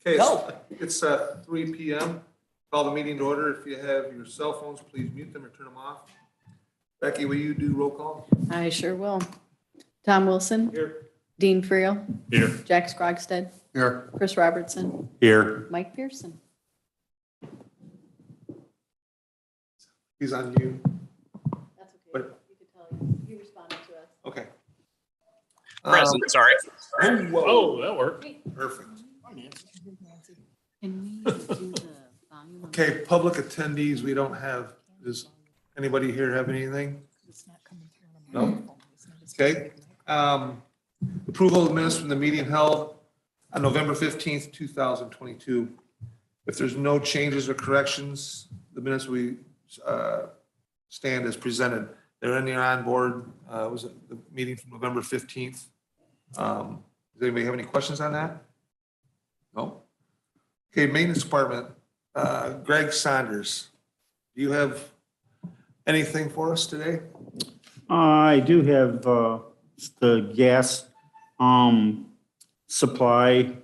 Okay, Go. it's 3 p.m. Call the meeting to order. If you have your cell phones, please mute them or turn them off. Becky, will you do roll call? I sure will. Tom Wilson, Here. Dean Friel, Here. Jack Scrogstead, Here. Chris Robertson, Here. Mike Pearson. He's on mute. That's okay. But- You could tell you responded to us. Okay. Present, sorry. Whoa, Oh, that worked. perfect. Can we do the volume? Okay, public attendees, we don't have, does anybody here have anything? No? Okay. Approval of minutes from the meeting held on November 15th, 2022. If there's no changes or corrections, the minutes we stand as presented. They're in your onboard. Was it the meeting from November 15th? Does anybody have any questions on that? No? Okay, maintenance department, Greg Saunders. Do you have anything for us today? I do have the gas supply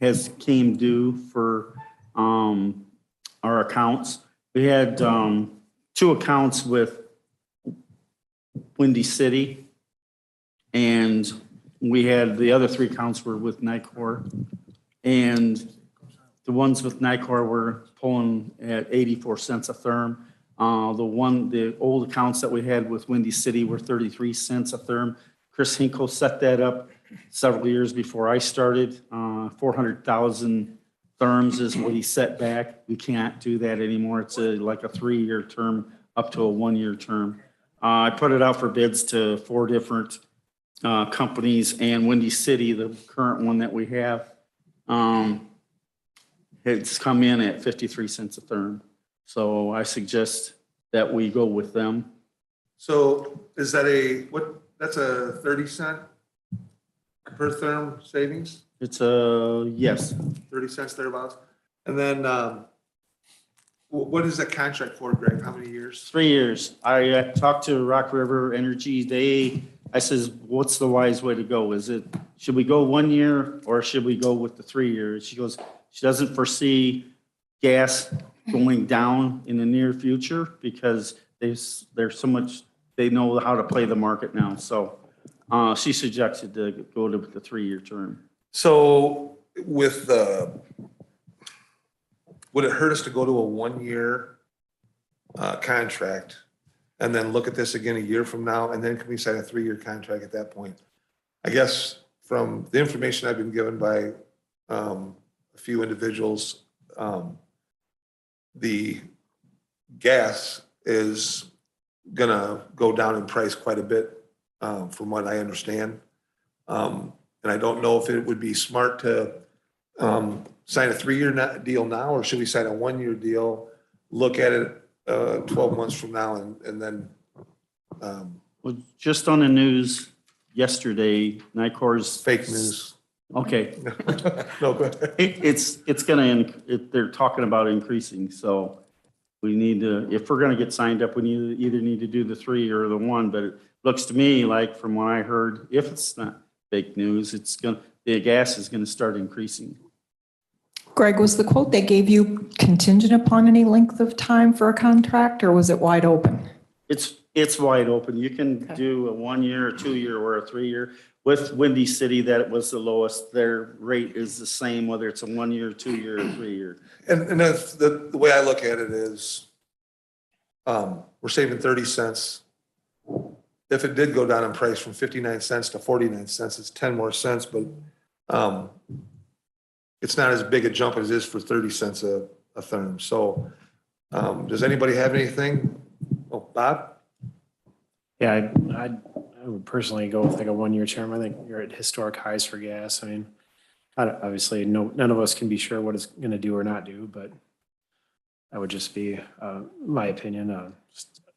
has came due for our accounts. We had two accounts with Windy City, and we had the other three accounts were with Nicor. And the ones with Nicor were pulling at 84 cents a therm. The old accounts that we had with Windy City were 33 cents a therm. Chris Hinkle set that up several years before I started. 400,000 therms is what he set back. We can't do that anymore. It's like a 3-year term up to a 1-year term. I put it out for bids to 4 different companies, and Windy City, the current one that we have, it's come in at 53 cents a therm. So I suggest that we go with them. So is that that's a 30-cent per therm savings? It's yes, 30 cents thereabouts? And then what is that contract for, Greg? How many years? 3 years. I talked to Rock River Energy. I says, what's the wise way to go? Should we go 1 year or should we go with the 3 years? She goes, she doesn't foresee gas going down in the near future because there's so much, they know how to play the market now. So she suggested to go to the 3-year term. So with would it hurt us to go to a 1-year contract and then look at this again a year from now? And then can we sign a 3-year contract at that point? I guess from the information I've been given by a few individuals, the gas is gonna go down in price quite a bit, from what I understand. And I don't know if it would be smart to sign a 3-year deal now, or should we sign a 1-year deal, look at it 12 months from now, and then. Well, just on the news yesterday, Nicor's. Fake news. Okay. No, go ahead. It's gonna, they're talking about increasing, so we need to, if we're gonna get signed up, we either need to do the 3 or the 1, but it looks to me like from what I heard, if it's not fake news, the gas is gonna start increasing. Greg, was the quote they gave you contingent upon any length of time for a contract, or was it wide open? It's wide open. You can do a 1 year, a 2 year, or a 3 year. With Windy City, that was the lowest. Their rate is the same, whether it's a 1 year, 2 year, or 3 year. And that's the way I look at it is, we're saving 30 cents. If it did go down in price from 59 cents to 49 cents, it's 10 more cents, but it's not as big a jump as it is for 30 cents a therm. So does anybody have anything? Oh, Bob? Yeah, I would personally go with like a 1-year term. I think you're at historic highs for gas. I mean, obviously, none of us can be sure what it's going to do or not do, but that would just be my opinion.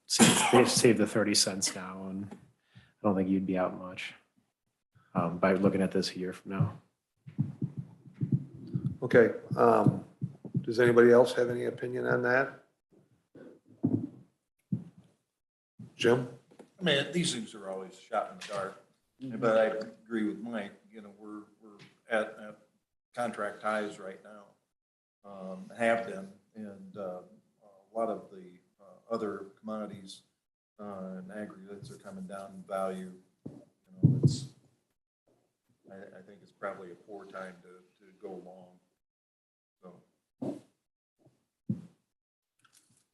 Just save the 30 cents now, and I don't think you'd be out much by looking at this a year from now. Okay. Does anybody else have any opinion on that? Jim? I mean, these things are always shot in the dark, but I agree with Mike, we're at contract ties right now. Have been, and a lot of the other commodities and aggregates are coming down in value. You know, I think it's probably a poor time to go long.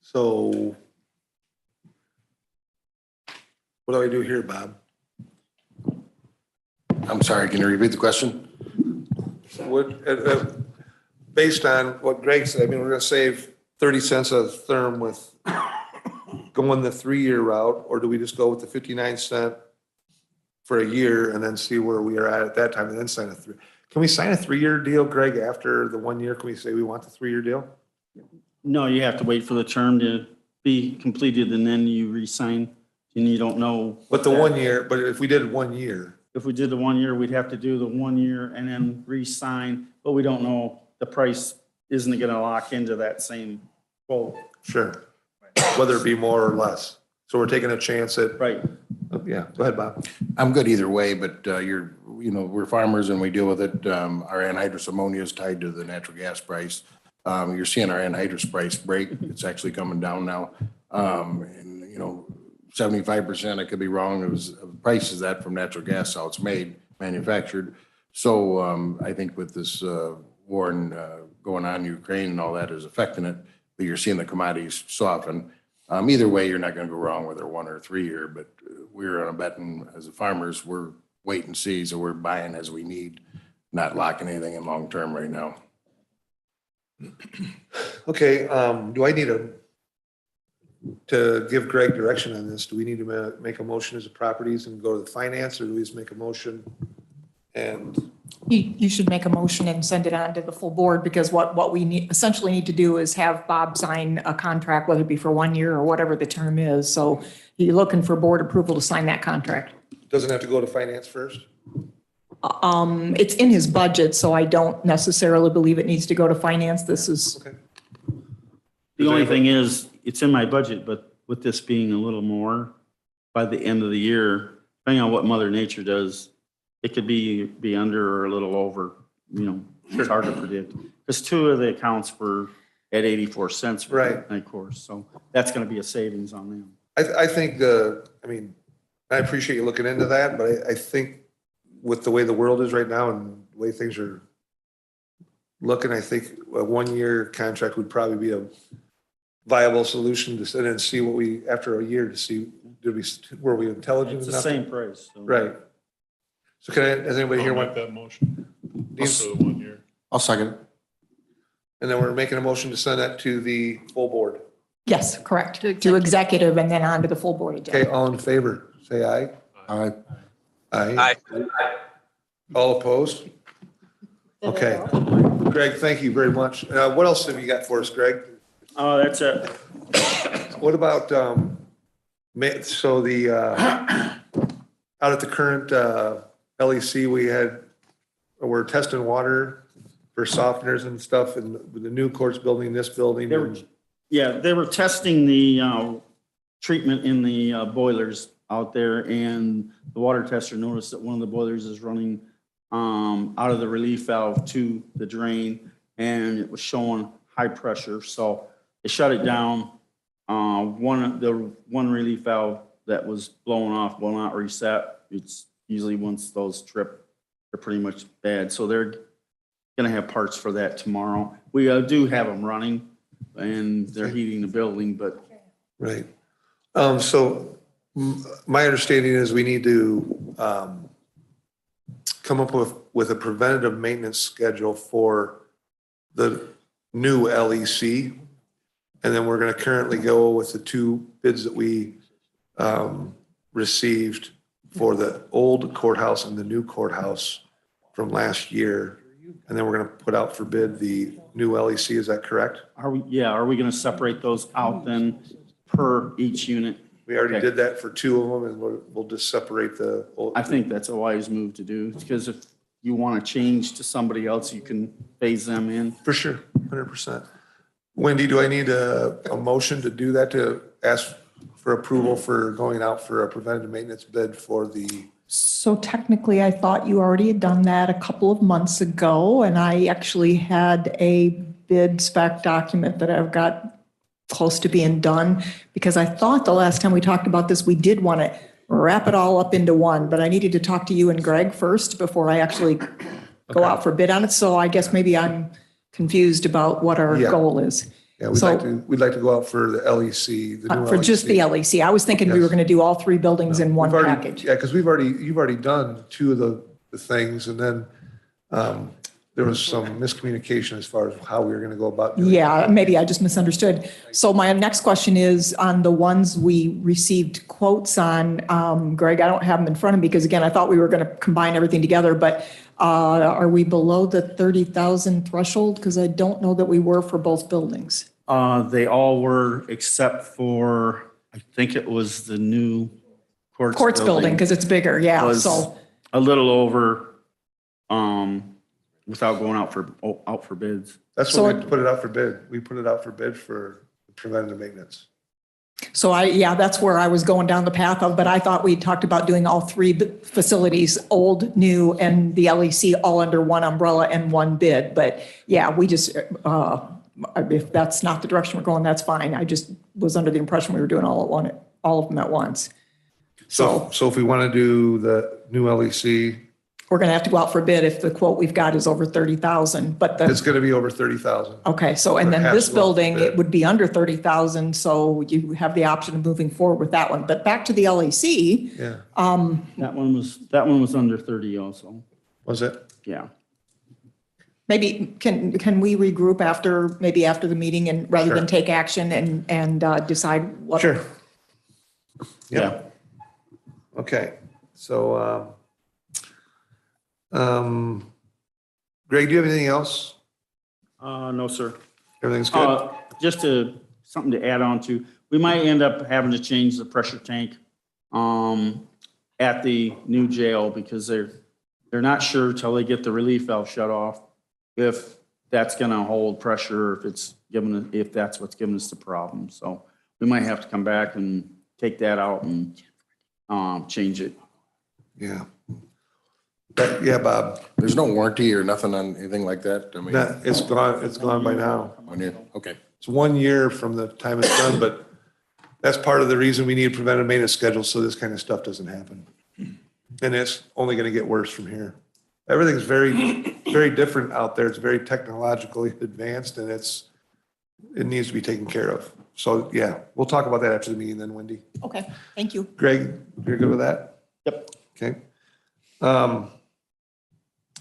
So what do I do here, Bob? I'm sorry, can you repeat the question? What, based on what Greg said, I mean, we're gonna save 30 cents a therm with going the 3-year route, or do we just go with the 59 cent for a year and then see where we are at that time and then sign a 3? Can we sign a 3-year deal, Greg, after the 1 year? Can we say we want the 3-year deal? No, you have to wait for the term to be completed and then you re-sign and you don't know. But the 1 year, but if we did 1 year, If we did the 1 year, we'd have to do the 1 year and then re-sign, but we don't know, the price isn't gonna lock into that same quote. sure, whether it be more or less. So we're taking a chance at, Right. yeah, go ahead, Bob. I'm good either way, but we're farmers and we deal with it. Our anhydrous ammonia is tied to the natural gas price. You're seeing our anhydrous price break. It's actually coming down now. And 75%, I could be wrong, it was, the price is that from natural gas, how it's made, manufactured. So I think with this war going on in Ukraine and all that is affecting it, but you're seeing the commodities soften. Either way, you're not going to go wrong with a 1 or 3 year, but we're on a betting as a farmers, we're wait and see, so we're buying as we need, not locking anything in long term right now. Okay, do I need to give Greg direction on this? Do we need to make a motion as a properties and go to the finance, or do we just make a motion? And You should make a motion and send it on to the full board, because what we essentially need to do is have Bob sign a contract, whether it be for 1 year or whatever the term is. So you're looking for board approval to sign that contract. doesn't have to go to finance first? It's in his budget, so I don't necessarily believe it needs to go to finance. This is, Okay. The only thing is, it's in my budget, but with this being a little more by the end of the year, depending on what Mother Nature does, it could be under or a little over, it's hard to predict. Because 2 of the accounts were at 84 cents for Right. the night course, so that's gonna be a savings on them. I think I appreciate you looking into that, but I think with the way the world is right now and the way things are looking, I think a 1 year contract would probably be a viable solution to sit and see what we, after a year, to see, were we intelligent It's the enough? same price. So. Right. So does anybody here I'll want, make that motion needs- for the 1 year. I'll second. and then we're making a motion to send that to the full board. yes, correct, To to executive and then on to the full board Okay, agenda. all in favor, say aye. Aye. Aye. All opposed? Okay. Greg, thank you very much. What else have you got for us, Greg? Oh, that's it. What about, so the, out at the current LEC, we're testing water for softeners and stuff in the new courts building, this building. They were testing the treatment in the boilers out there, and the water tester noticed that one of the boilers is running out of the relief valve to the drain, and it was showing high pressure, so they shut it down. The one relief valve that was blowing off will not reset. It's usually once those trip, they're pretty much bad, so they're gonna have parts for that tomorrow. We do have them running, and they're heating the building, but Right. So my understanding is we need to come up with a preventative maintenance schedule for the new LEC. And then we're going to currently go with the 2 bids that we received for the old courthouse and the new courthouse from last year. And then we're going to put out for bid the new LEC. Is that correct? are we gonna separate those out then per each unit? We already Okay. did that for 2 of them, and we'll just separate the old. I think that's a wise move to do, because if you wanna change to somebody else, you can phase them in. For sure, 100%. Wendy, do I need a motion to do that, to ask for approval for going out for a preventative maintenance bid for the So technically, I thought you already had done that a couple of months ago, and I actually had a bid spec document that I've got close to being done, because I thought the last time we talked about this, we did want to wrap it all up into one, but I needed to talk to you and Greg first before I actually go out for bid on it. So I guess maybe I'm confused about what our Yeah. goal is. Yeah, we'd So- we'd like to go out for the LEC, the new LEC. For just the LEC. I was thinking we were Yes. going to do all three buildings in one We've already- package. Yeah, because you've already done two of the things, and then there was some miscommunication as far as how we were going to go about doing it. Yeah, maybe I just misunderstood. So my next question is on the ones we received quotes on, Greg, I don't have them in front of me because again, I thought we were going to combine everything together, but are we below the 30,000 threshold? Because I don't know that we were for both buildings. They all were except for, I think it was the new Courts building, because it's bigger, yeah, Was so, a little over, without going out for bids. That's So what we put it out for bid. We put it out for bid for preventative maintenance. that's where I was going down the path of, but I thought we talked about doing all three facilities, old, new, and the LEC all under one umbrella and one bid. But yeah, we just, if that's not the direction we're going, that's fine. I just was under the impression we were doing all of them at once. So if we want to do the new LEC, We're going to have to go out for bid if the quote we've got is over 30,000, but it's the, going to be over 30,000. okay, so, and It then has this to go out for building, bid. it would be under 30,000, so you have the option of moving forward with that one. But back to the LEC, Yeah, That one was under 30 also. was it? Yeah. maybe, can we regroup maybe after the meeting and rather than Sure. take action and decide what? Sure. Yeah. Okay, so, Greg, do you have anything else? No, sir. Everything's good? Just something to add on to, we might end up having to change the pressure tank at the new jail because they're not sure till they get the relief valve shut off if that's gonna hold pressure, if that's what's giving us the problem. So we might have to come back and take that out and change it. Yeah. Yeah, Bob, There's no warranty or nothing on anything like that? I mean, it's gone by now. okay. It's 1 year from the time it's done, but that's part of the reason we need a preventive maintenance schedule, so this kind of stuff doesn't happen. And it's only going to get worse from here. Everything's very, very different out there. It's very technologically advanced, and it needs to be taken care of. So, yeah, we'll talk about that after the meeting then, Wendy. Okay, thank you. Greg, you're good with that? Yep. Okay.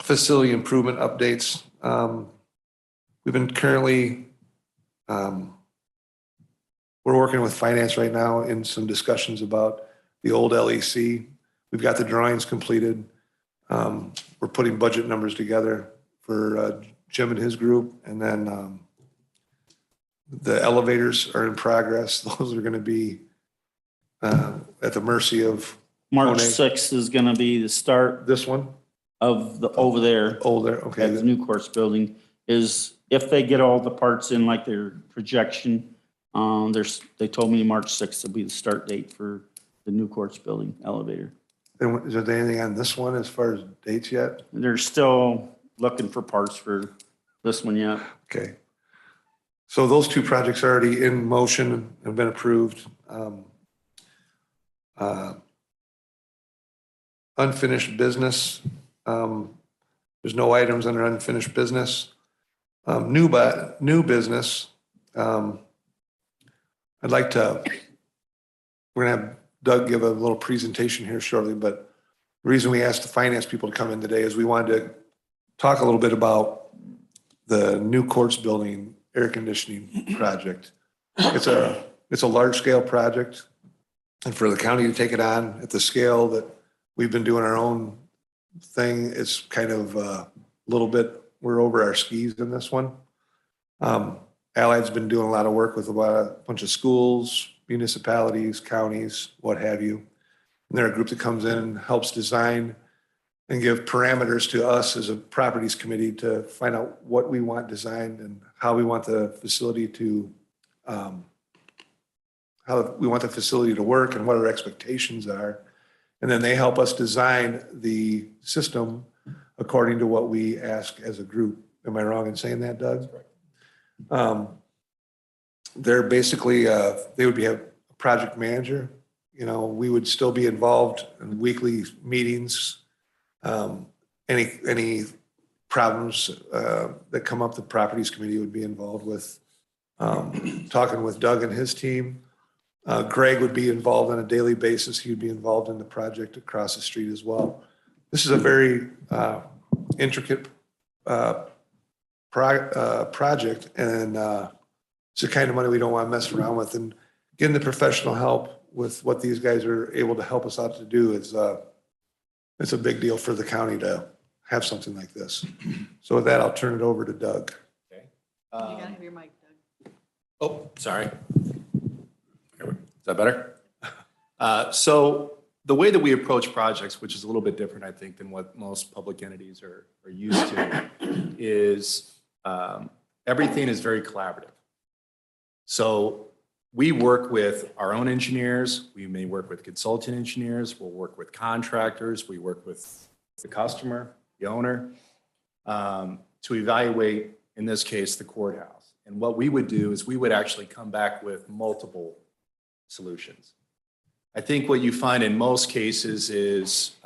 Facility improvement updates. We've been currently, we're working with finance right now in some discussions about the old LEC. We've got the drawings completed. We're putting budget numbers together for Jim and his group. And then the elevators are in progress. Those are going to be at the mercy of March Donate. 6th is gonna be the start this one. of the, over there. Older, At okay. the new courts building is if they get all the parts in like their projection, they told me March 6th will be the start date for the new courts building elevator. And is there anything on this one as far as dates yet? They're still looking for parts for this one yet. Okay. So those two projects are already in motion and have been approved. Unfinished business. There's no items under unfinished business. New business. I'd like to, we're gonna have Doug give a little presentation here shortly, but the reason we asked the finance people to come in today is we wanted to talk a little bit about the new courts building air conditioning project. It's a large scale project. And for the county to take it on at the scale that we've been doing our own thing, it's kind of a little bit, we're over our skis in this one. Allied's been doing a lot of work with a bunch of schools, municipalities, counties, what have you. And they're a group that comes in and helps design and give parameters to us as a properties committee to find out what we want designed and how we want the facility to, how we want the facility to work and what our expectations are. And then they help us design the system according to what we ask as a group. Am I wrong in saying that, Doug? They're basically, they would be a project manager. You know, we would still be involved in weekly meetings. Any problems that come up, the properties committee would be involved with. Talking with Doug and his team. Greg would be involved on a daily basis. He would be involved in the project across the street as well. This is a very intricate project, and it's the kind of money we don't want to mess around with. And getting the professional help with what these guys are able to help us out to do is it's a big deal for the county to have something like this. So with that, I'll turn it over to Doug. You gotta have your mic, Doug. Oh, sorry. Is that better? So the way that we approach projects, which is a little bit different, I think, than what most public entities are used to, is everything is very collaborative. So we work with our own engineers. We may work with consultant engineers. We'll work with contractors. We work with the customer, the owner, to evaluate, in this case, the courthouse. And what we would do is we would actually come back with multiple solutions. I think what you find in most cases is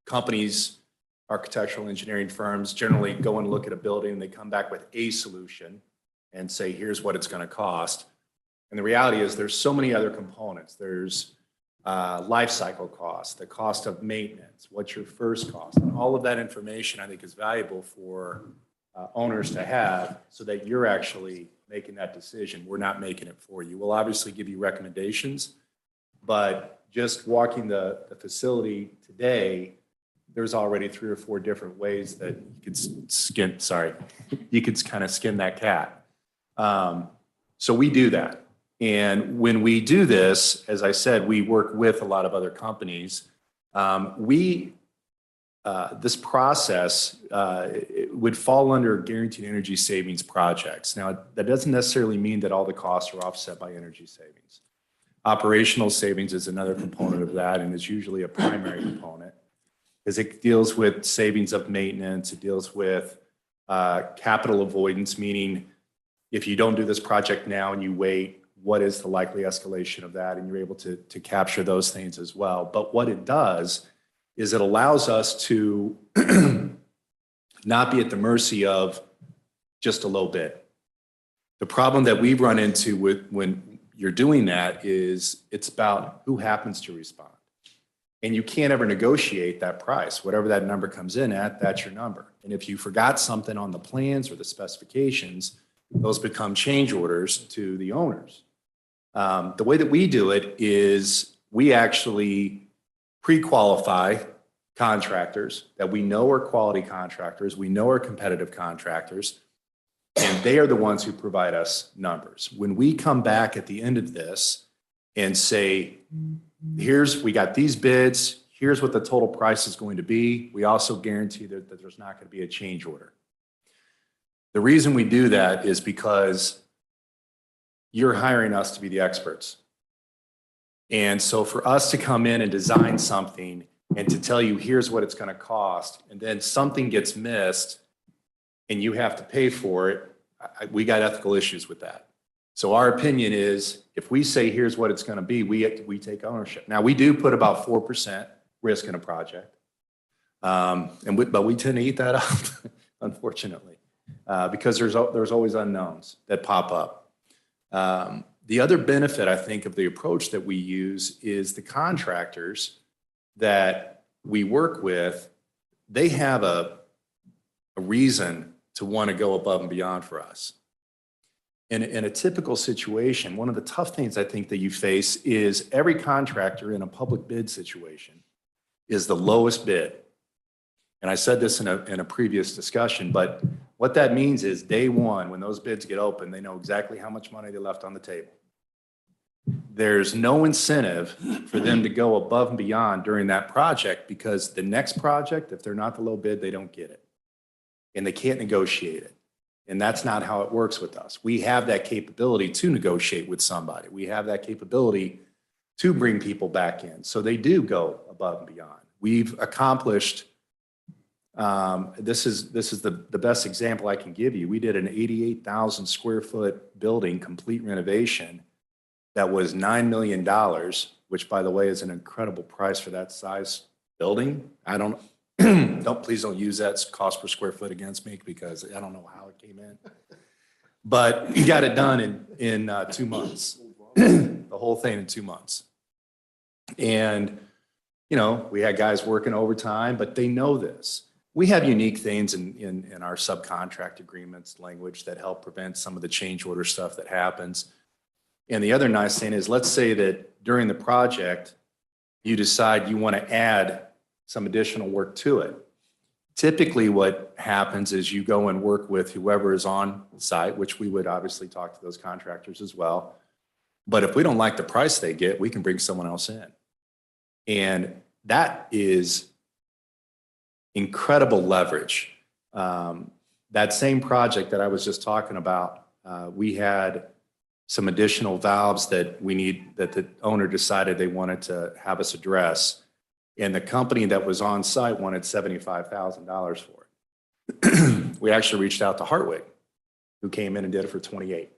companies, architectural engineering firms generally go and look at a building and they come back with a solution and say, here's what it's going to cost. And the reality is there's so many other components. There's life cycle costs, the cost of maintenance, what's your first cost. And all of that information I think is valuable for owners to have so that you're actually making that decision. We're not making it for you. We'll obviously give you recommendations, but just walking the facility today, there's already 3 or 4 different ways that you could you could kind of skin that cat. So we do that. And when we do this, as I said, we work with a lot of other companies. This process would fall under guaranteed energy savings projects. Now, that doesn't necessarily mean that all the costs are offset by energy savings. Operational savings is another component of that, and is usually a primary component, because it deals with savings of maintenance. It deals with capital avoidance, meaning if you don't do this project now and you wait, what is the likely escalation of that? And you're able to capture those things as well. But what it does is it allows us to not be at the mercy of just a low bid. The problem that we run into when you're doing that is it's about who happens to respond. And you can't ever negotiate that price. Whatever that number comes in at, that's your number. And if you forgot something on the plans or the specifications, those become change orders to the owners. The way that we do it is we actually pre-qualify contractors that we know are quality contractors, we know are competitive contractors, and they are the ones who provide us numbers. When we come back at the end of this and say, we got these bids, here's what the total price is going to be, we also guarantee that there's not going to be a change order. The reason we do that is because you're hiring us to be the experts. And so for us to come in and design something and to tell you, here's what it's going to cost, and then something gets missed and you have to pay for it, we got ethical issues with that. So our opinion is if we say, here's what it's going to be, we take ownership. Now, we do put about 4% risk in a project. But we tend to eat that up, unfortunately, because there's always unknowns that pop up. The other benefit, I think, of the approach that we use is the contractors that we work with, they have a reason to want to go above and beyond for us. In a typical situation, one of the tough things I think that you face is every contractor in a public bid situation is the lowest bid. And I said this in a previous discussion, but what that means is day one, when those bids get open, they know exactly how much money they left on the table. There's no incentive for them to go above and beyond during that project, because the next project, if they're not the low bid, they don't get it. And they can't negotiate it. And that's not how it works with us. We have that capability to negotiate with somebody. We have that capability to bring people back in. So they do go above and beyond. We've accomplished, this is the best example I can give you. We did an 88,000 square foot building, complete renovation, that was $9 million, which by the way is an incredible price for that size building. I don't, please don't use that cost per square foot against me because I don't know how it came in. But we got it done in 2 months, the whole thing in 2 months. And, you know, we had guys working overtime, but they know this. We have unique things in our subcontract agreements language that help prevent some of the change order stuff that happens. And the other nice thing is, let's say that during the project, you decide you want to add some additional work to it. Typically what happens is you go and work with whoever is on site, which we would obviously talk to those contractors as well. But if we don't like the price they get, we can bring someone else in. And that is incredible leverage. That same project that I was just talking about, we had some additional valves that that the owner decided they wanted to have us address. And the company that was on site wanted $75,000 for it. We actually reached out to Hartwig, who came in and did it for 28.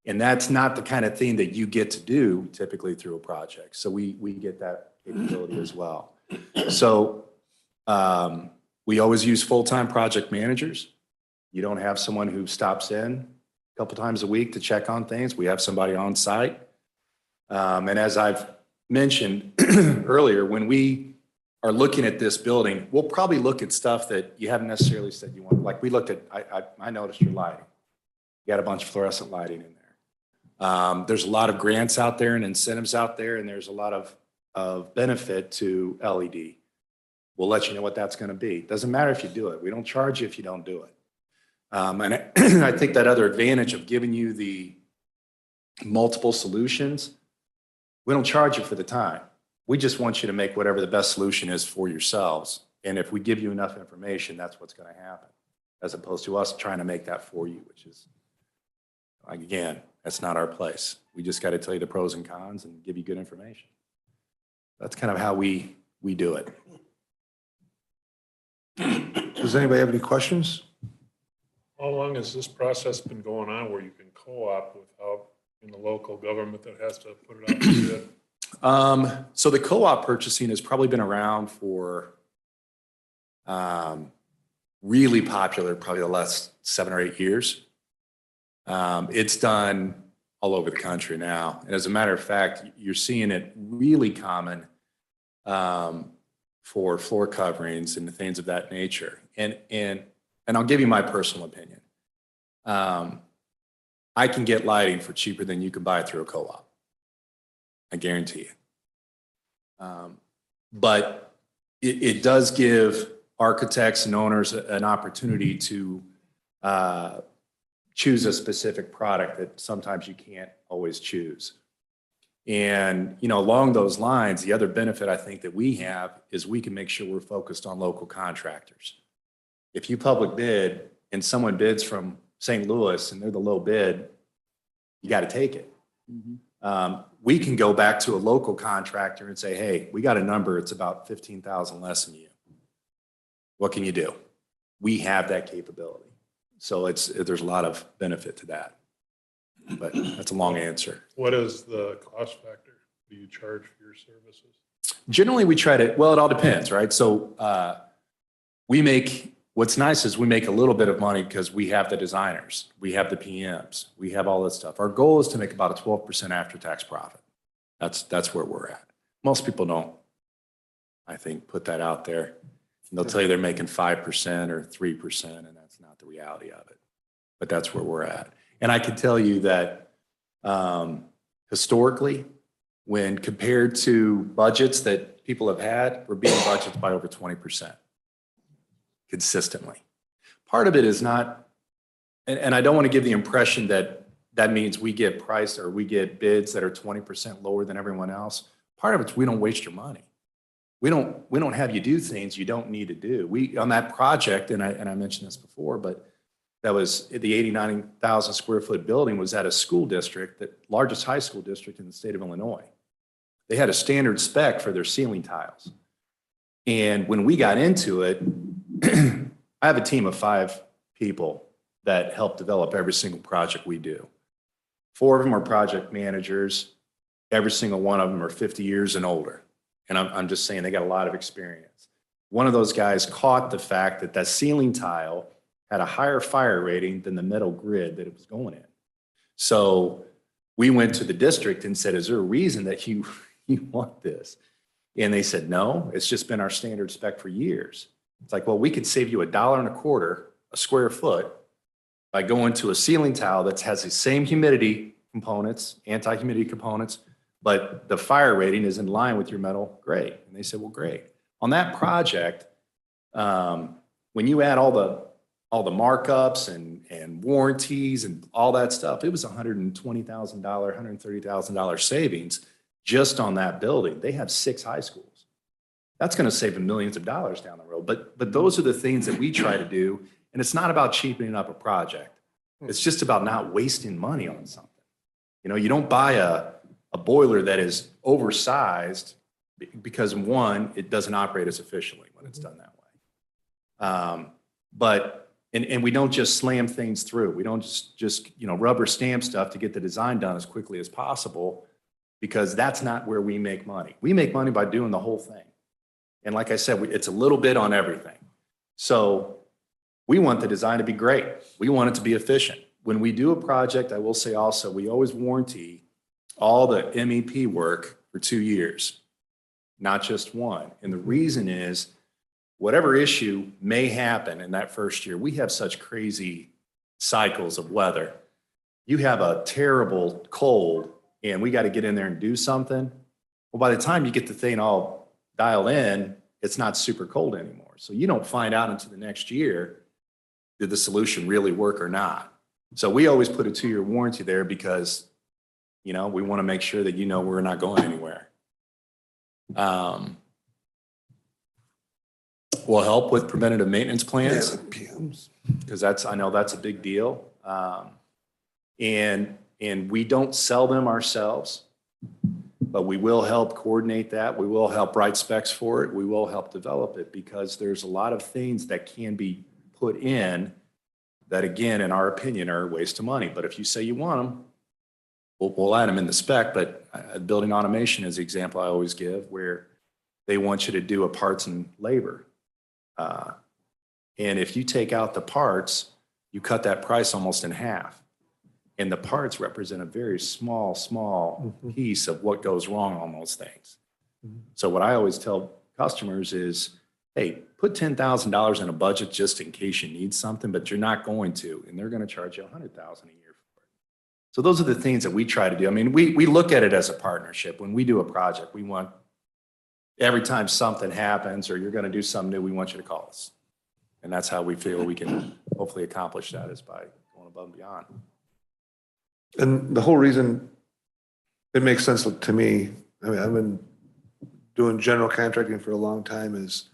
And that's not the kind of thing that you get to do typically through a project. So we get that capability as well. So we always use full-time project managers. You don't have someone who stops in a couple times a week to check on things. We have somebody on site. And as I've mentioned earlier, when we are looking at this building, we'll probably look at stuff that you haven't necessarily said you want. Like we looked at, I noticed your lighting. You got a bunch of fluorescent lighting in there. There's a lot of grants out there and incentives out there, and there's a lot of benefit to LED. We'll let you know what that's going to be. Doesn't matter if you do it. We don't charge you if you don't do it. And I think that other advantage of giving you the multiple solutions, we don't charge you for the time. We just want you to make whatever the best solution is for yourselves. And if we give you enough information, that's what's going to happen, as opposed to us trying to make that for you, which is, like, again, that's not our place. We just got to tell you the pros and cons and give you good information. That's kind of how we do it. Does anybody have any questions? How long has this process been going on where you can co-op without in the local government that has to put it out to bid? So the co-op purchasing has probably been around for really popular, probably the last 7 or 8 years. It's done all over the country now. And as a matter of fact, you're seeing it really common for floor coverings and things of that nature. And I'll give you my personal opinion. I can get lighting for cheaper than you can buy it through a co-op. I guarantee you. But it does give architects and owners an opportunity to choose a specific product that sometimes you can't always choose. And, you know, along those lines, the other benefit I think that we have is we can make sure we're focused on local contractors. If you public bid and someone bids from St. Louis and they're the low bid, you got to take it. We can go back to a local contractor and say, hey, we got a number, it's about 15,000 less than you. What can you do? We have that capability. So there's a lot of benefit to that. But that's a long answer. What is the cost factor? Do you charge for your services? Generally, we try to, well, it all depends, right? So what's nice is we make a little bit of money because we have the designers, we have the PMs, we have all this stuff. Our goal is to make about a 12% after-tax profit. That's where we're at. Most people don't, I think, put that out there. And they'll tell you they're making 5% or 3%, and that's not the reality of it. But that's where we're at. And I can tell you that historically, when compared to budgets that people have had, we're beating budgets by over 20% consistently. Part of it is not, and I don't want to give the impression that that means we get priced or we get bids that are 20% lower than everyone else. Part of it's we don't waste your money. We don't have you do things you don't need to do. On that project, and I mentioned this before, but that was the 89,000 square foot building was at a school district, the largest high school district in the state of Illinois. They had a standard spec for their ceiling tiles. And when we got into it, I have a team of 5 people that help develop every single project we do. 4 of them are project managers. Every single one of them are 50 years and older. And I'm just saying they got a lot of experience. One of those guys caught the fact that that ceiling tile had a higher fire rating than the metal grid that it was going in. So we went to the district and said, is there a reason that you want this? And they said, no, it's just been our standard spec for years. It's like, well, we could save you $1.25 a square foot by going to a ceiling tile that has the same humidity components, anti-humidity components, but the fire rating is in line with your metal grade. And they said, well, great. On that project, when you add all the markups and warranties and all that stuff, it was $120,000, $130,000 savings just on that building. They have 6 high schools. That's going to save them millions of dollars down the road. But those are the things that we try to do. And it's not about cheapening up a project. It's just about not wasting money on something. You know, you don't buy a boiler that is oversized because, one, it doesn't operate as efficiently when it's done that way. And we don't just slam things through. We don't just rubber stamp stuff to get the design done as quickly as possible, because that's not where we make money. We make money by doing the whole thing. And like I said, it's a little bit on everything. So we want the design to be great. We want it to be efficient. When we do a project, I will say also, we always warranty all the MEP work for 2 years, not just 1. And the reason is, whatever issue may happen in that first year, we have such crazy cycles of weather. You have a terrible cold and we got to get in there and do something. Well, by the time you get the thing all dialed in, it's not super cold anymore. So you don't find out until the next year, did the solution really work or not? So we always put a 2-year warranty there because, we want to make sure that we're not going anywhere. We'll help with preventative maintenance plans. PMs. Because I know that's a big deal. And we don't sell them ourselves, but we will help coordinate that. We will help write specs for it. We will help develop it, because there's a lot of things that can be put in that, again, in our opinion, are a waste of money. But if you say you want them, we'll add them in the spec. But building automation is the example I always give, where they want you to do a parts and labor. And if you take out the parts, you cut that price almost in half. And the parts represent a very small piece of what goes wrong on those things. So what I always tell customers is, hey, put $10,000 in a budget just in case you need something, but you're not going to, and they're going to charge you $100,000 a year for it. So those are the things that we try to do. I mean, we look at it as a partnership. When we do a project, we want, every time something happens or you're going to do something new, we want you to call us. And that's how we feel we can hopefully accomplish that, is by going above and beyond. And the whole reason it makes sense to me, I mean, I've been doing general contracting for a long time, is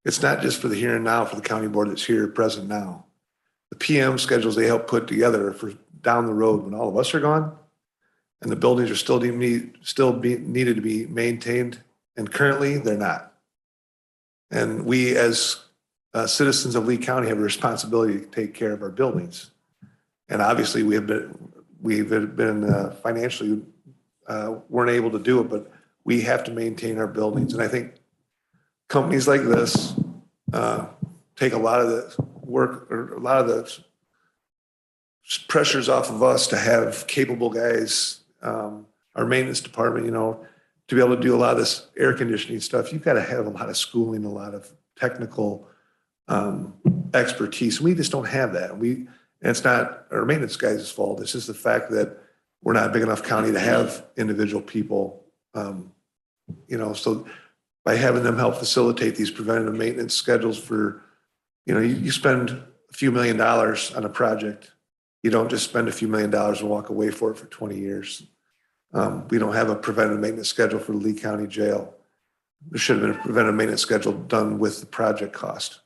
it's not just for the here and now for the county board that's here present now. The PM schedules they help put together for down the road when all of us are gone and the buildings are still needed to be maintained, and currently they're not. And we as citizens of Lee County have a responsibility to take care of our buildings. And obviously we've been financially weren't able to do it, but we have to maintain our buildings. And I think companies like this take a lot of the work, or a lot of the pressures off of us to have capable guys, our maintenance department, to be able to do a lot of this air conditioning stuff. You've got to have a lot of schooling, a lot of technical expertise. We just don't have that. And it's not our maintenance guys' fault. It's just the fact that we're not a big enough county to have individual people, so by having them help facilitate these preventative maintenance schedules for, you spend a few $1 million on a project. You don't just spend a few $1 million and walk away for it for 20 years. We don't have a preventative maintenance schedule for the Lee County Jail. There should have been a preventative maintenance schedule done with the project cost.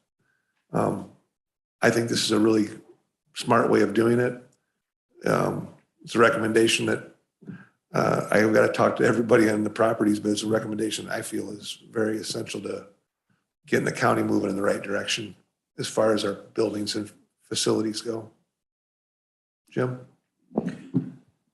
I think this is a really smart way of doing it. It's a recommendation that I've got to talk to everybody on the properties, but it's a recommendation I feel is very essential to getting the county moving in the right direction as far as our buildings and facilities go. Jim?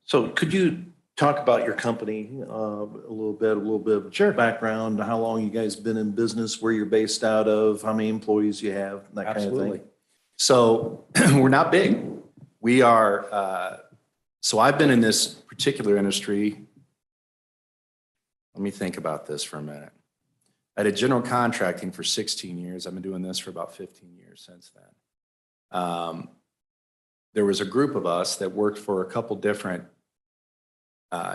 So could you talk about your company a little bit of background, how long you guys been in business, where you're based out of, how many employees you have, that kind of Absolutely. thing? So we're not big. We are, so I've been in this particular industry. Let me think about this for a minute. I did general contracting for 16 years. I've been doing this for about 15 years since then. There was a group of us that worked for a couple different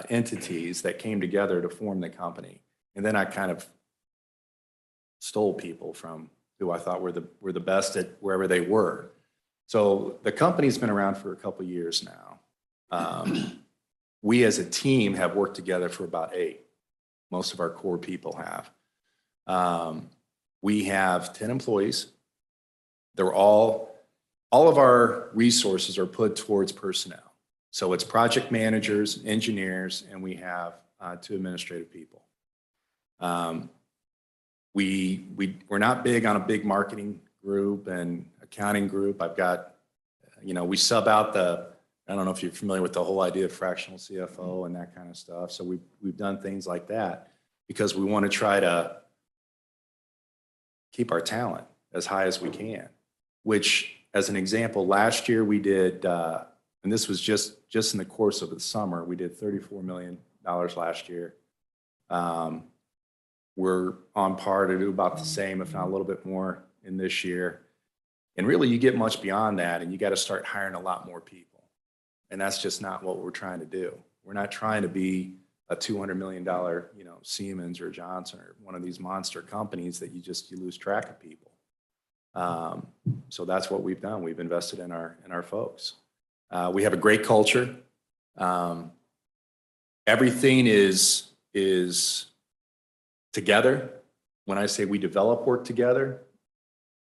entities that came together to form the company. And then I kind of stole people from who I thought were the best at wherever they were. So the company's been around for a couple years now. We as a team have worked together for about 8. Most of our core people have. We have 10 employees. They're all of our resources are put towards personnel. So it's project managers, engineers, and we have 2 administrative people. We're not big on a big marketing group and accounting group. I've got, we sub out I don't know if you're familiar with the whole idea of fractional CFO and that kind of stuff. So we've done things like that because we want to try to keep our talent as high as we can, which as an example, last year we did, and this was just in the course of the summer, we did $34 million last year. We're on par to do about the same, if not a little bit more in this year. And really you get much beyond that and you got to start hiring a lot more people. And that's just not what we're trying to do. We're not trying to be a $200 million, Siemens or Johnson or one of these monster companies that you lose track of people. So that's what we've done. We've invested in our folks. We have a great culture. Everything is together. When I say we develop work together,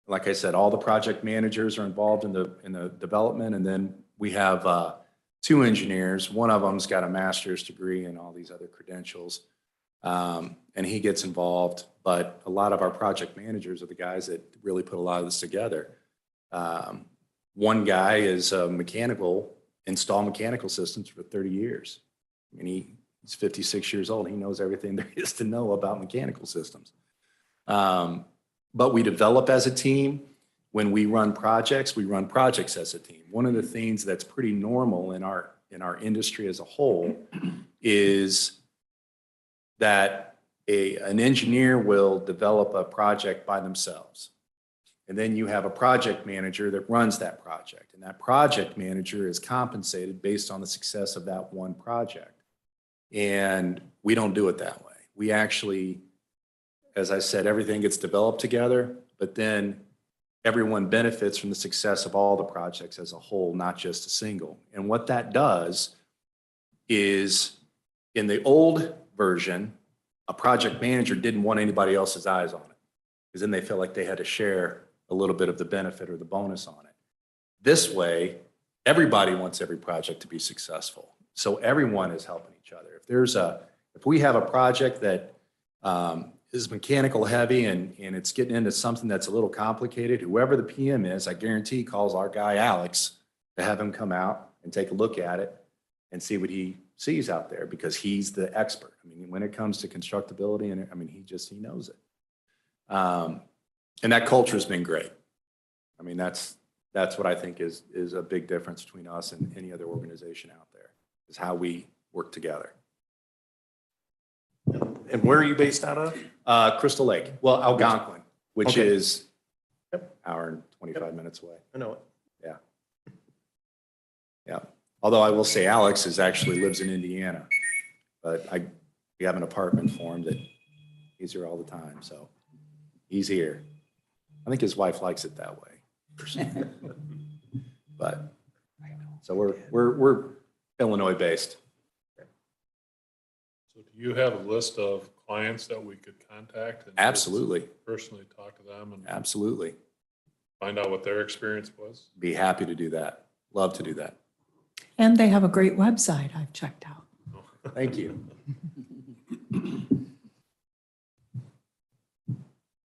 like I said, all the project managers are involved in the development, and then we have 2 engineers. One of them's got a master's degree and all these other credentials, and he gets involved. But a lot of our project managers are the guys that really put a lot of this together. One guy is installed mechanical systems for 30 years. I mean, he's 56 years old. He knows everything there is to know about mechanical systems. But we develop as a team. When we run projects as a team. One of the things that's pretty normal in our industry as a whole is that an engineer will develop a project by themselves. And then you have a project manager that runs that project. And that project manager is compensated based on the success of that one project. And we don't do it that way. We actually, as I said, everything gets developed together, but then everyone benefits from the success of all the projects as a whole, not just a single. And what that does is, in the old version, a project manager didn't want anybody else's eyes on it, because then they felt like they had to share a little bit of the benefit or the bonus on it. This way, everybody wants every project to be successful. So everyone is helping each other. If we have a project that is mechanical heavy and it's getting into something that's a little complicated, whoever the PM is, I guarantee calls our guy Alex to have him come out and take a look at it and see what he sees out there, because he's the expert. I mean, when it comes to constructability, and I mean, he knows it. And that culture has been great. I mean, that's what I think is a big difference between us and any other organization out there, is how we work together. And where are you based out of? Crystal Lake, well, Algonquin, which Okay. is an hour and 25 minutes away. I know it. Yeah. Although I will say Alex actually lives in Indiana, but we have an apartment for him that he's here all the time. So he's here. I think his wife likes it that way. But so we're Illinois based. So do you have a list of clients that we could contact? And just Absolutely. personally talk to them and Absolutely. find out what their experience was? Be happy to do that. Love to do that. And they have a great website I've checked out. Thank you.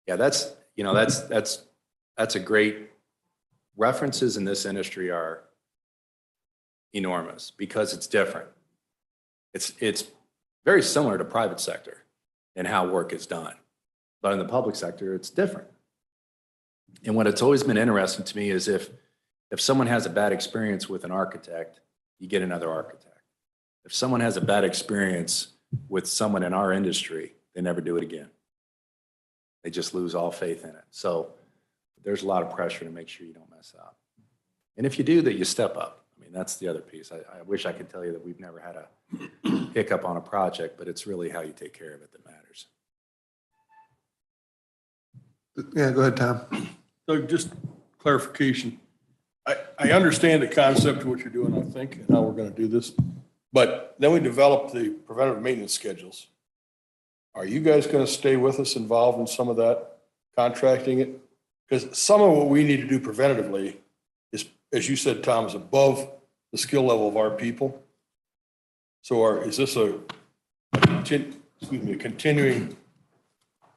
Yeah, that's a great, references in this industry are enormous because it's different. It's very similar to private sector and how work is done. But in the public sector, it's different. And what it's always been interesting to me is if someone has a bad experience with an architect, you get another architect. If someone has a bad experience with someone in our industry, they never do it again. They just lose all faith in it. So there's a lot of pressure to make sure you don't mess up. And if you do, that you step up. I mean, that's the other piece. I wish I could tell you that we've never had a hiccup on a project, but it's really how you take care of it that matters. Yeah, go ahead, Tom. Doug, just clarification. I understand the concept of what you're doing, I think, and how we're going to do this. But then we develop the preventative maintenance schedules. Are you guys going to stay with us involved in some of that, contracting it? Because some of what we need to do preventatively is, as you said, Tom, is above the skill level of our people. So is this a continuing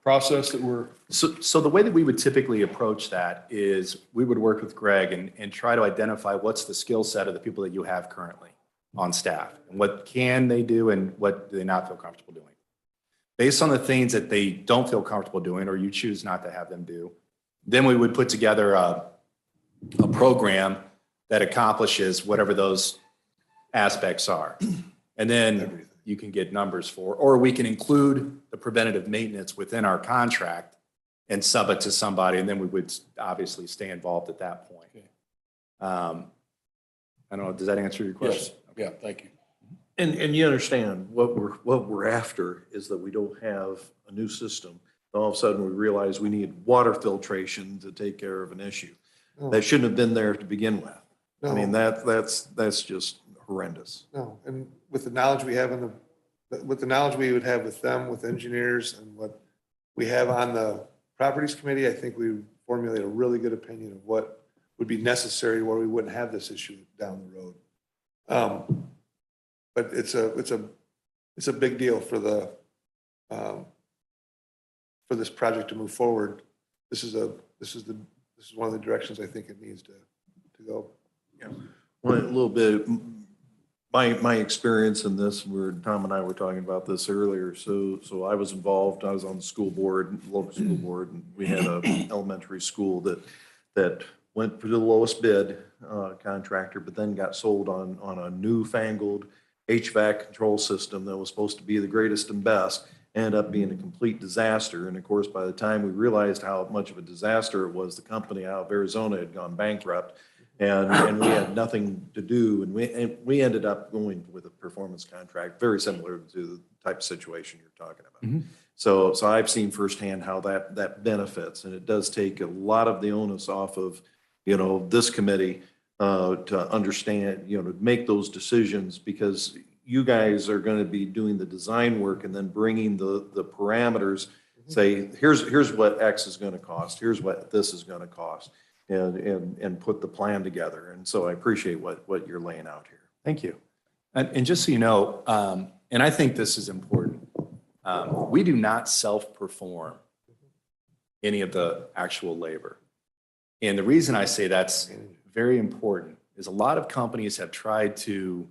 process that we're? So the way that we would typically approach that is we would work with Greg and try to identify what's the skill set of the people that you have currently on staff and what can they do and what do they not feel comfortable doing. Based on the things that they don't feel comfortable doing or you choose not to have them do, then we would put together a program that accomplishes whatever those aspects are. And then you can get numbers for, or we can include the preventative maintenance within our contract and sub it to somebody, and then we would obviously stay involved at that point. Okay. I don't know, does that answer your question? Yes, yeah, thank you. And you understand, what we're after is that we don't have a new system. All of a sudden, we realize we need water filtration to take care of an issue. That shouldn't have been there to begin with. I mean, that's just horrendous. No, and with the knowledge we have with the knowledge we would have with them, with engineers and what we have on the properties committee, I think we would formulate a really good opinion of what would be necessary where we wouldn't have this issue down the road. But it's a big deal for this project to move forward. This is one of the directions I think it needs to go. Yeah. Well, a little bit, my experience in this, where Tom and I were talking about this earlier. So I was involved, I was on the school board, local school board, and we had an elementary school that went for the lowest bid contractor, but then got sold on a newfangled HVAC control system that was supposed to be the greatest and best, ended up being a complete disaster. And of course, by the time we realized how much of a disaster it was, the company out of Arizona had gone bankrupt. And we had nothing to do, and we ended up going with a performance contract, very similar to the type of situation you're talking about. Mm-hmm. So I've seen firsthand how that benefits, and it does take a lot of the onus off of, this committee to understand, to make those decisions, because you guys are going to be doing the design work and then bringing the parameters, say, here's what X is going to cost, here's what this is going to cost. And put the plan together. And so I appreciate what you're laying out here. Thank you. And just so you know, and I think this is important, we do not self-perform any of the actual labor. And the reason I say that's very important is a lot of companies have tried to,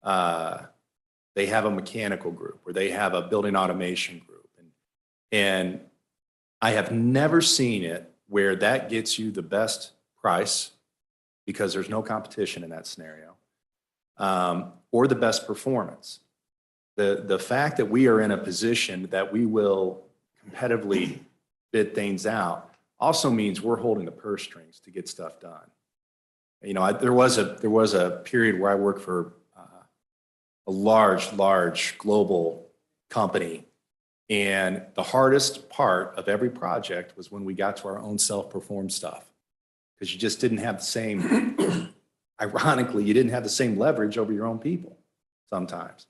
they have a mechanical group or they have a building automation group. And I have never seen it where that gets you the best price because there's no competition in that scenario, or the best performance. The fact that we are in a position that we will competitively bid things out also means we're holding the purse strings to get stuff done. There was a period where I worked for a large global company. And the hardest part of every project was when we got to our own self-performed stuff, because you just didn't have the same, ironically, you didn't have the same leverage over your own people sometimes.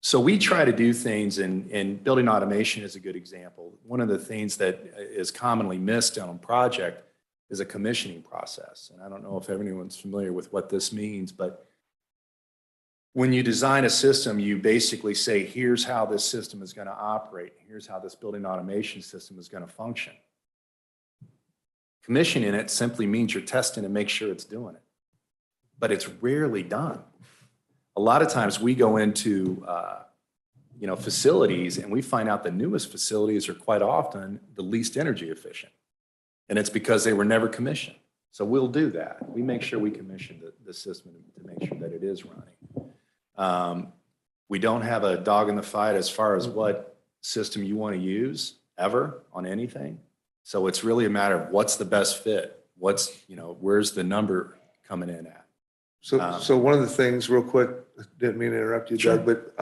So we try to do things, and building automation is a good example. One of the things that is commonly missed on a project is a commissioning process. And I don't know if anyone's familiar with what this means, but When you design a system, you basically say, here's how this system is going to operate. Here's how this building automation system is going to function. Commissioning it simply means you're testing to make sure it's doing it. But it's rarely done. A lot of times we go into facilities and we find out the newest facilities are quite often the least energy efficient. And it's because they were never commissioned. So we'll do that. We make sure we commission the system to make sure that it is running. We don't have a dog in the fight as far as what system you want to use ever on anything. So it's really a matter of what's the best fit. Where's the number coming in at? So one of the things, real quick, didn't mean to interrupt you, Doug, but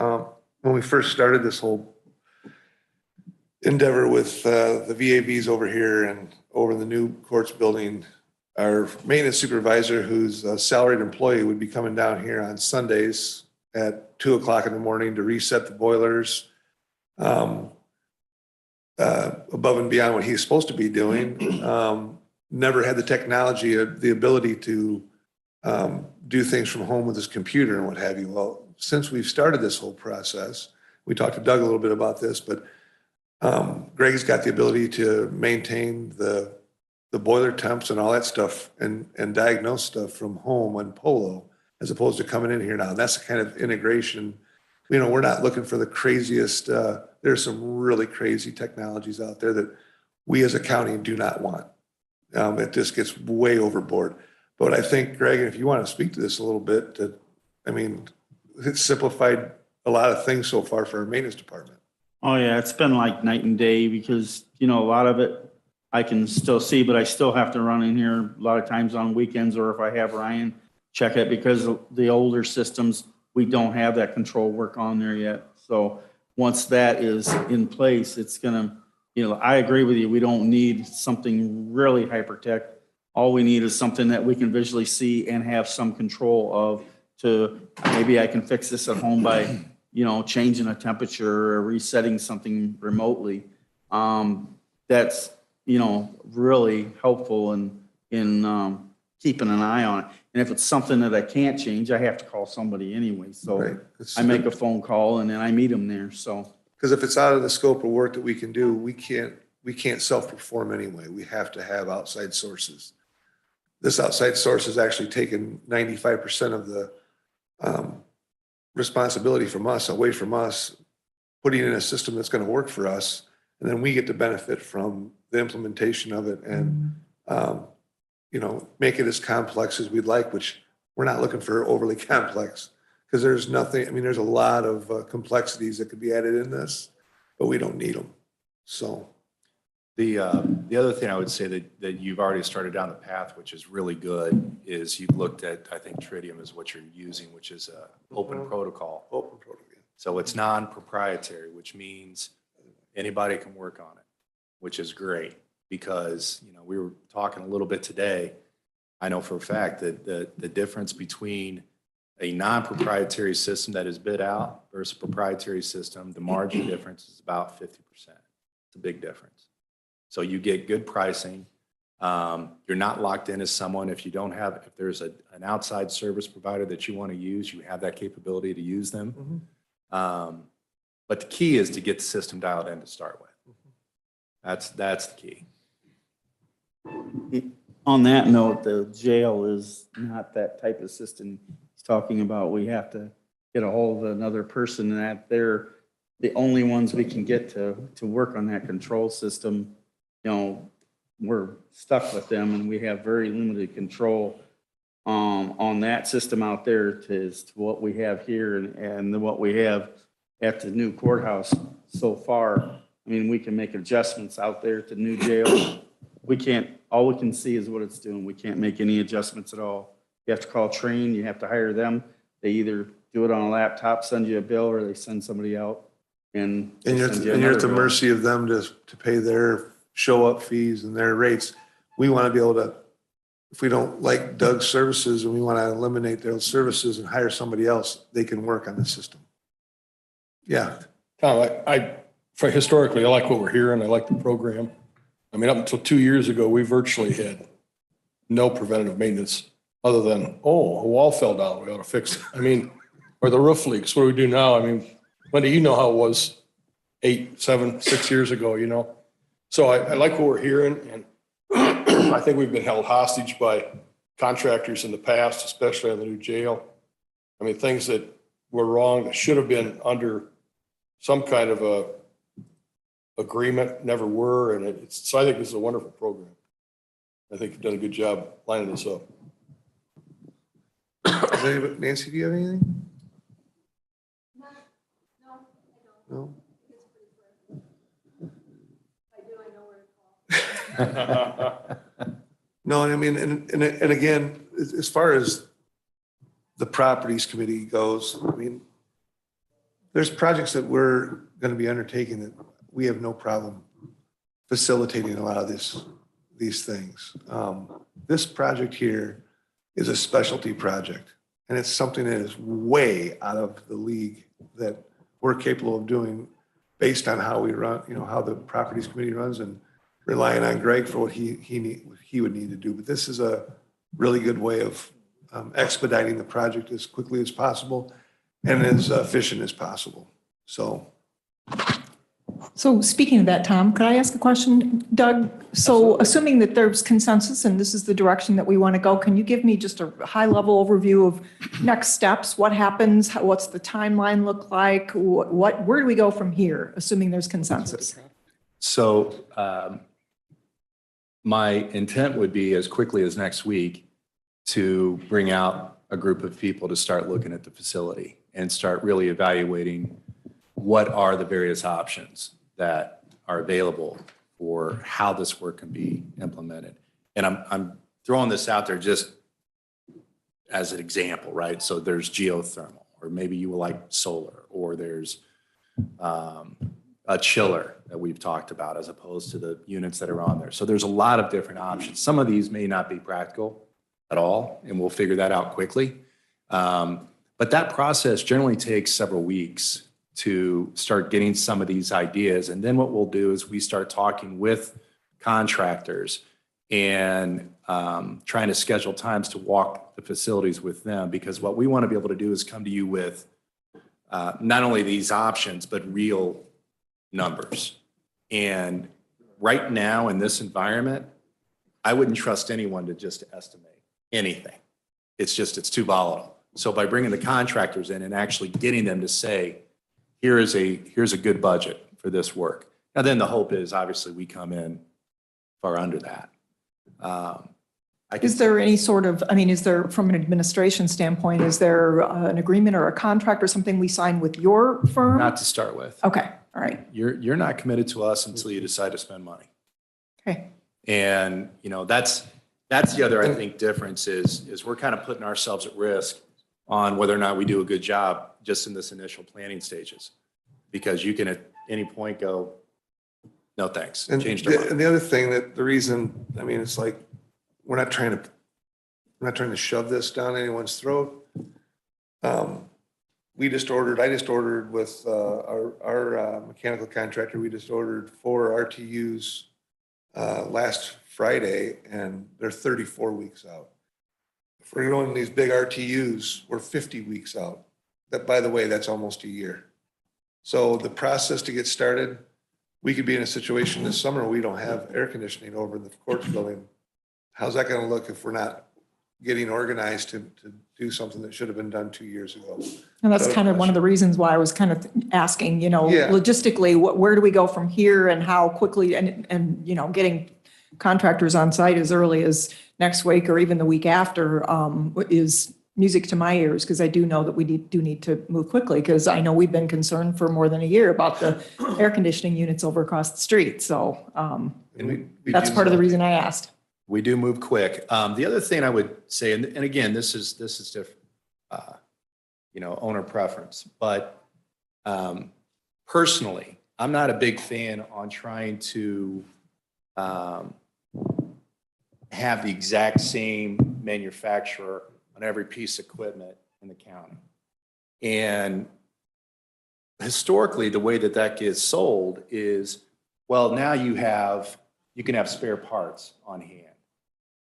when we first started this whole endeavor with the VAVs over here and over in the new courts building, our maintenance supervisor, who's a salaried employee, would be coming down here on Sundays at 2:00 in the morning to reset the boilers, above and beyond what he's supposed to be doing. Never had the technology, the ability to do things from home with his computer and what have you. Well, since we've started this whole process, we talked to Doug a little bit about this, but Greg's got the ability to maintain the boiler temps and all that stuff and diagnose stuff from home on Polo, as opposed to coming in here now. And that's the kind of integration. We're not looking for the craziest, there's some really crazy technologies out there that we as a county do not want. It just gets way overboard. But I think, Greg, if you want to speak to this a little bit, it's simplified a lot of things so far for our maintenance department. Oh, yeah, it's been like night and day because, a lot of it I can still see, but I still have to run in here a lot of times on weekends, or if I have Ryan check it, because the older systems, we don't have that control work on there yet. So once that is in place, it's gonna, I agree with you. We don't need something really hyper-tech. All we need is something that we can visually see and have some control of maybe I can fix this at home by, changing a temperature or resetting something remotely. That's, really helpful in keeping an eye on it. And if it's something that I can't change, I have to call somebody anyway. So Right. I make a phone call and then I meet them there. So, Because if it's out of the scope of work that we can do, we can't self-perform anyway. We have to have outside sources. This outside source has actually taken 95% of the responsibility from us, away from us, putting in a system that's going to work for us. And then we get to benefit from the implementation of it and, make it as complex as we'd like, which we're not looking for overly complex, because there's a lot of complexities that could be added in this, but we don't need them. So. The other thing I would say that you've already started down the path, which is really good, is you've looked at, I think Tritium is what you're using, which is a open protocol. Open protocol. So it's non-proprietary, which means anybody can work on it, which is great because, we were talking a little bit today. I know for a fact that the difference between a non-proprietary system that is bid out versus a proprietary system, the margin difference is about 50%. It's a big difference. So you get good pricing. You're not locked in as someone. If there's an outside service provider that you want to use, you have that capability to use them. Mm-hmm. But the key is to get the system dialed in to start with. That's the key. on that note, the jail is not that type of system he's talking about. We have to get a hold of another person, and that they're the only ones we can get to work on that control system. We're stuck with them, and we have very limited control on that system out there to what we have here and what we have at the new courthouse so far. I mean, we can make adjustments out there at the new jail. All we can see is what it's doing. We can't make any adjustments at all. You have to call Train, you have to hire them. They either do it on a laptop, send you a bill, or they send somebody out and you're at the mercy of them to pay their show up fees and their rates. We want to be able to, if we don't like Doug's services and we want to eliminate their services and hire somebody else, they can work on the system. Yeah. Tom, historically, I like what we're hearing. I like the program. I mean, up until 2 years ago, we virtually had no preventative maintenance other than, a wall fell down, we ought to fix it. I mean, or the roof leaks, what do we do now? I mean, Wendy, you know how it was 8, 7, 6 years ago, you know? So I like what we're hearing, and I think we've been held hostage by contractors in the past, especially on the new jail. I mean, things that were wrong that should have been under some kind of a agreement never were, and so I think this is a wonderful program. I think you've done a good job lining this up. Nancy, do you have anything? No? No, I mean, and again, as far as the properties committee goes, I mean, there's projects that we're going to be undertaking that we have no problem facilitating a lot of these things. This project here is a specialty project, and it's something that is way out of the league that we're capable of doing based on how we run, you know, how the properties committee runs, and relying on Greg for what he would need to do. But this is a really good way of expediting the project as quickly as possible and as efficient as possible. So speaking of that, Tom, could I ask a question? Doug, so assuming that there's consensus and this is the direction that we want to go, can you give me just a high-level overview of next steps? What happens? What's the timeline look like? Where do we go from here, assuming there's consensus? So my intent would be as quickly as next week to bring out a group of people to start looking at the facility and start really evaluating what are the various options that are available for how this work can be implemented. And I'm throwing this out there just as an example, right? So there's geothermal, or maybe you will like solar, or there's a chiller that we've talked about as opposed to the units that are on there. So there's a lot of different options. Some of these may not be practical at all, and we'll figure that out quickly. But that process generally takes several weeks to start getting some of these ideas. And then what we'll do is we start talking with contractors and trying to schedule times to walk the facilities with them, because what we want to be able to do is come to you with not only these options, but real numbers. And right now in this environment, I wouldn't trust anyone to just estimate anything. It's too volatile. So by bringing the contractors in and actually getting them to say, here's a good budget for this work. Now then the hope is obviously we come in far under that. Is there any sort of, I mean, is there, from an administration standpoint, is there an agreement or a contract or something we sign with your firm? Not to start with. Okay, all right. You're not committed to us until you decide to spend money. Okay. And, you know, that's the other, I think, difference is we're kind of putting ourselves at risk on whether or not we do a good job just in this initial planning stages. Because you can at any point go, no, thanks, And change their mind. and the other thing that the reason, I mean, it's like, we're not trying to shove this down anyone's throat. I just ordered with our mechanical contractor, we just ordered 4 RTUs last Friday, and they're 34 weeks out. If we're going these big RTUs, we're 50 weeks out. That, by the way, that's almost a year. So the process to get started, we could be in a situation this summer where we don't have air conditioning over in the courts building. How's that going to look if we're not getting organized to do something that should have been done 2 years ago? And that's kind of one of the reasons why I was kind of asking, you know, Yeah. logistically, where do we go from here and how quickly, and, you know, getting contractors on site as early as next week or even the week after is music to my ears, because I do know that we do need to move quickly, because I know we've been concerned for more than a year about the air conditioning units over across the street. So And we that's do part of the that. reason I asked. We do move quick. The other thing I would say, and again, this is different, you know, owner preference, but personally, I'm not a big fan on trying to have the exact same manufacturer on every piece of equipment in the county. And historically, the way that gets sold is, well, now you can have spare parts on hand.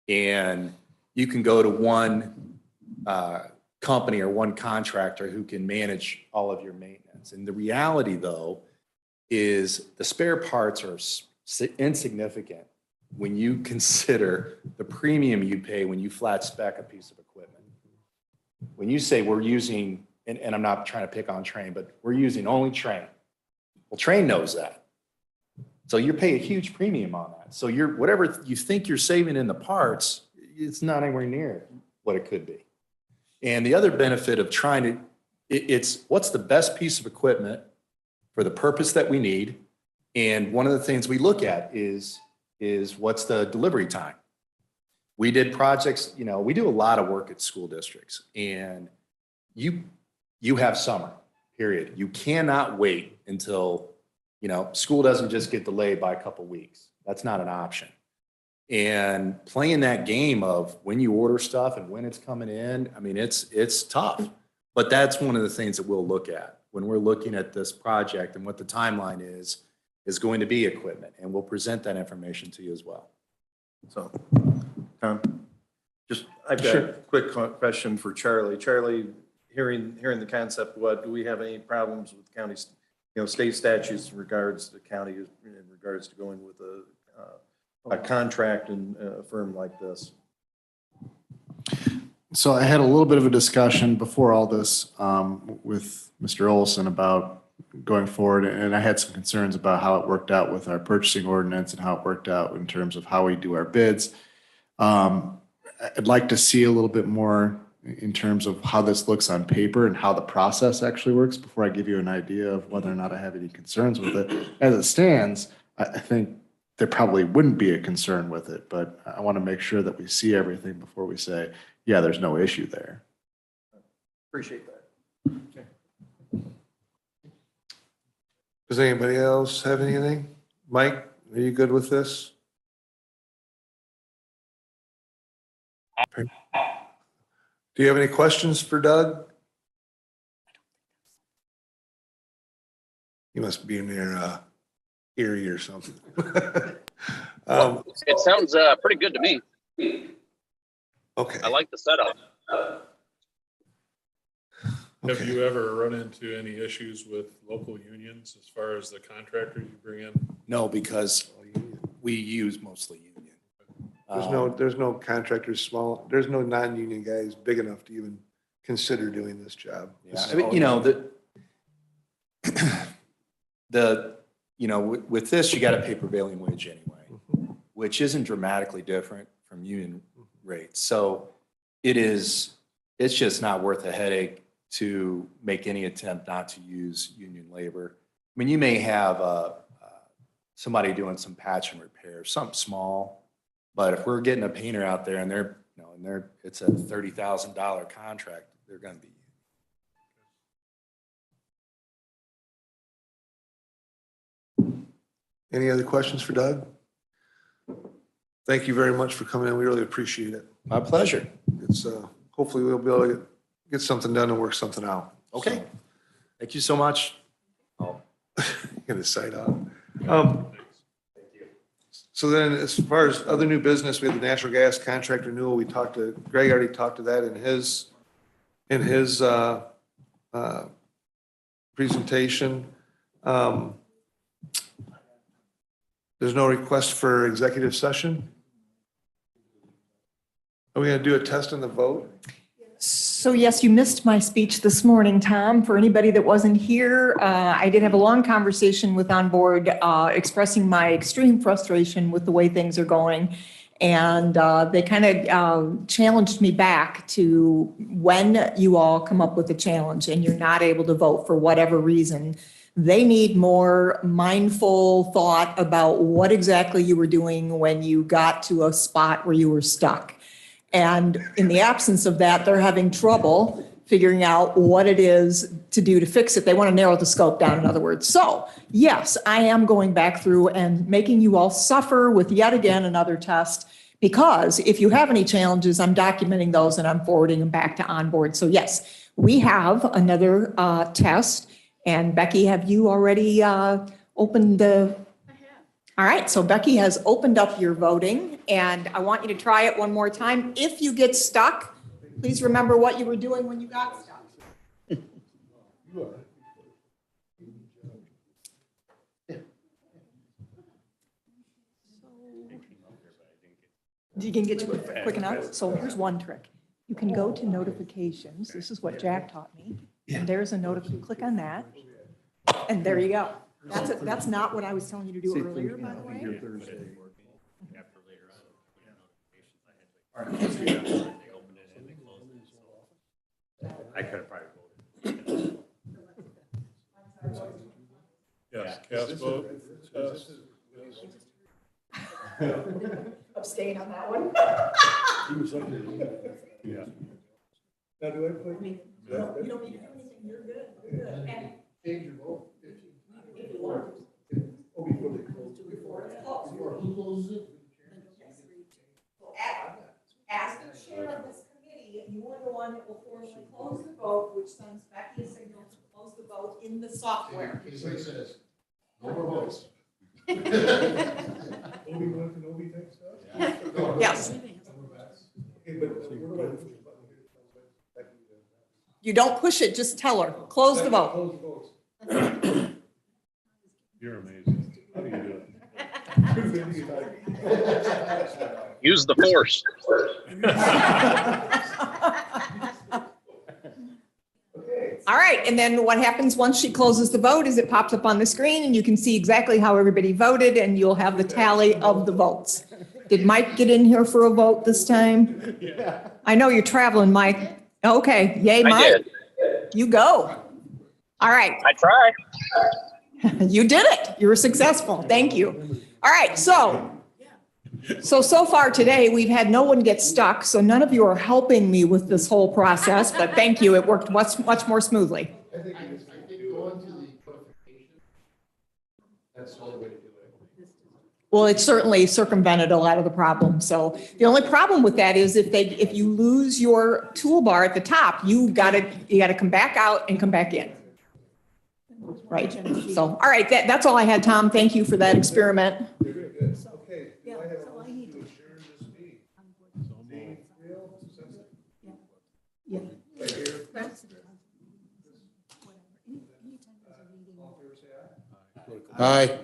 And you can go to one company or one contractor who can manage all of your maintenance. And the reality, though, is the spare parts are insignificant when you consider the premium you pay when you flat spec a piece of equipment. When you say we're using, and I'm not trying to pick on Trane, but we're using only Trane. Well, Trane knows that. So you pay a huge premium on that. So you're, whatever you think you're saving in the parts, it's not anywhere near what it could be. And the other benefit of trying to, it's what's the best piece of equipment for the purpose that we need. And one of the things we look at is what's the delivery time. We did projects, you know, we do a lot of work at school districts, and you have summer, period. You cannot wait until, you know, school doesn't just get delayed by a couple weeks. That's not an option. And playing that game of when you order stuff and when it's coming in, I mean, it's tough. But that's one of the things that we'll look at when we're looking at this project, and what the timeline is going to be equipment. And we'll present that information to you as well. So, Tom, I've got a quick question for Charlie. Charlie, hearing the concept, do we have any problems with counties, state statutes in regards to county, in regards to going with a contract and a firm like this? So I had a little bit of a discussion before all this with Mr. Olson about going forward, and I had some concerns about how it worked out with our purchasing ordinance and how it worked out in terms of how we do our bids. I'd like to see a little bit more in terms of how this looks on paper and how the process actually works before I give you an idea of whether or not I have any concerns with it. As it stands, I think there probably wouldn't be a concern with it, but I want to make sure that we see everything before we say, yeah, there's no issue there. Appreciate that. Does anybody else have anything? Mike, are you good with this? Do you have any questions for Doug? He must be near Erie or something. It sounds pretty good to me. Okay. I like the setup. Have Okay. you ever run into any issues with local unions as far as the contractor you bring in? No, because we use mostly union. There's no contractors small, there's no non-union guys big enough to even consider doing this job. Yeah, I mean, with this, you got to pay prevailing wage anyway, which isn't dramatically different from union rates. So it's just not worth a headache to make any attempt not to use union labor. I mean, you may have somebody doing some patch and repair, something small, but if we're getting a painter out there and it's a $30,000 contract, they're going to be. Any other questions for Doug? Thank you very much for coming in. We really appreciate it. My pleasure. It's hopefully we'll be able to get something done and work something out. Okay. Thank you so much. Get a site out. So then as far as other new business, we have the natural gas contract renewal. Greg already talked to that in his presentation. There's no request for executive session. Are we going to do a test on the vote? So yes, you missed my speech this morning, Tom. For anybody that wasn't here, I did have a long conversation with On Board expressing my extreme frustration with the way things are going. And they kind of challenged me back to when you all come up with a challenge and you're not able to vote for whatever reason, they need more mindful thought about what exactly you were doing when you got to a spot where you were stuck. And in the absence of that, they're having trouble figuring out what it is to do to fix it. They want to narrow the scope down, in other words. So yes, I am going back through and making you all suffer with yet again another test, because if you have any challenges, I'm documenting those and I'm forwarding them back to On Board. So yes, we have another test. And Becky, have you already opened the? All right, so Becky has opened up your voting, and I want you to try it one more time. If you get stuck, Please remember what you were doing when you got stuck. You can get to it quick enough. So here's one trick. You can go to notifications. This is what Jack taught me. And there's a notification. Click on that. And there you go. That's not what I was telling you to do earlier, by the way. I could have probably voted. Yes, cast vote. Yes. Abstain on that one. Yeah. Now, do I put? You don't need to do anything. You're good. You're good. And Change your vote. if you want. Oh, before they close. Before it's closed. Who closes it? As the chair of this committee, you are the one that will formally close the vote, which sends Becky a signal to close the vote in the software. It says, no more votes. Yes. Okay, but You don't push it, just tell her, close the vote. close the votes. You're amazing. How do you do it? Use the force. All right, and then what happens once she closes the vote is it pops up on the screen and you can see exactly how everybody voted and you'll have the tally of the votes. Did Mike get in here for a vote this time? I know you're traveling, Mike. Okay, yay, I Mike. did. You go. All right, I tried. you did it. You were successful. Thank you. All right, so far today, we've had no one get stuck, so none of you are helping me with this whole process, but thank you. It worked much more smoothly. I think going to the codification, that's the only way to do it. Well, it certainly circumvented a lot of the problems. So the only problem with that is if you lose your toolbar at the top, you gotta come back out and come back in. Right. So, all right, that's all I had, Tom. Thank you for that experiment. Very good. Okay. Do I have a motion to adjourn this meeting? Dave, Real, Susan? Yeah. Right here. Aye.